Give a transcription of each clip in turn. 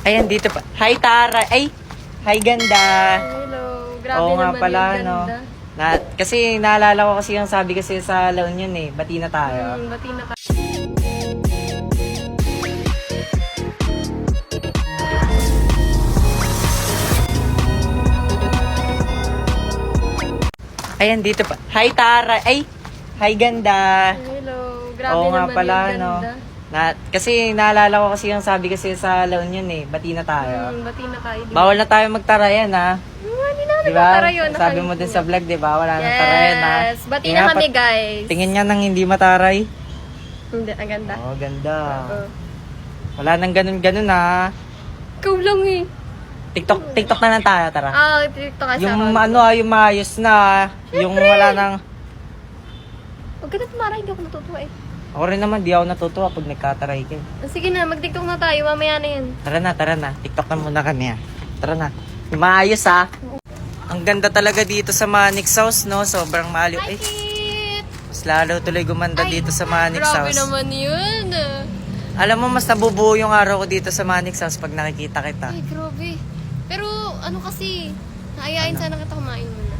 Ayan, dito pa. Hi, Tara. Ay, hi, ganda. Hello. Grabe Oo nga naman pala, yung no. ganda. Kasi naalala ko kasi yung sabi kasi sa La Union eh. Bati na tayo. Bati na ka. Ayan, dito pa. Hi, Tara. Ay, hi, ganda. Hello. Grabe Oo nga naman pala, yung no. ganda. Kasi naalala ko kasi yung sabi kasi sa La Union eh. Bati na tayo. Bati na kayo. Bawal na tayo magtarayan, ha. Hindi na Diba? nagtatara yun. Sabi mo din sa vlog, diba? Wala nang tarayan, ha. Yes. Bati na kami, guys. Tingin nga nang hindi mataray. Hindi, ang ganda. Oo, ganda. Oo. Wala nang ganun-ganun, ha. Ikaw lang eh. TikTok na lang tayo, tara. TikTok ka Yung yung maayos na, yung wala nang... Huwag ka na tumara, hindi ako natutuwa eh. Ako rin naman, di ako natutuwa pag nagkataray kayo. Sige na, mag-TikTok na tayo, mamaya na yan. Tara na. TikTok na muna kami, ha. Tara na. Yung maayos, ha. Ang ganda talaga dito sa Manix House, no? Sobrang maaliw. Hi, Eh, Kit! mas lalo tuloy gumanda dito sa Manix Grabe House. naman yun. Alam mo, mas nabubuo yung araw ko dito sa Manix House pag nakikita kita. Ay, grabe. Pero, ano kasi, naayain sana kita kumain muna.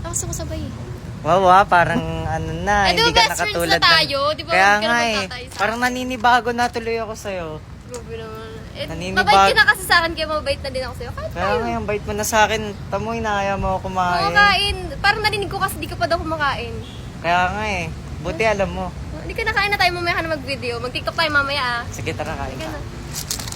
Tapos ako sabay eh. Wow, parang ano na, Ay, di hindi ba ka best friends nakatulad na tayo? Di ba Kaya huwag ka nga na eh, magtatay sa parang naninibago na tuloy ako sa'yo. Grabe naman. Naninibag- Mabait ka na kasi sa akin, kaya mabait na din ako sa'yo. Kahit Kaya tayo. nga, yung bait mo na sa akin, tamoy na ayaw mo ako kumain. Kumakain. Parang narinig ko kasi di ka pa daw kumakain. Kaya nga eh, buti alam mo. Hindi ka nakain na tayo, mamaya ka na mag-video. Mag-TikTok tayo mamaya ah. Sige, tara kain Sige ka. na.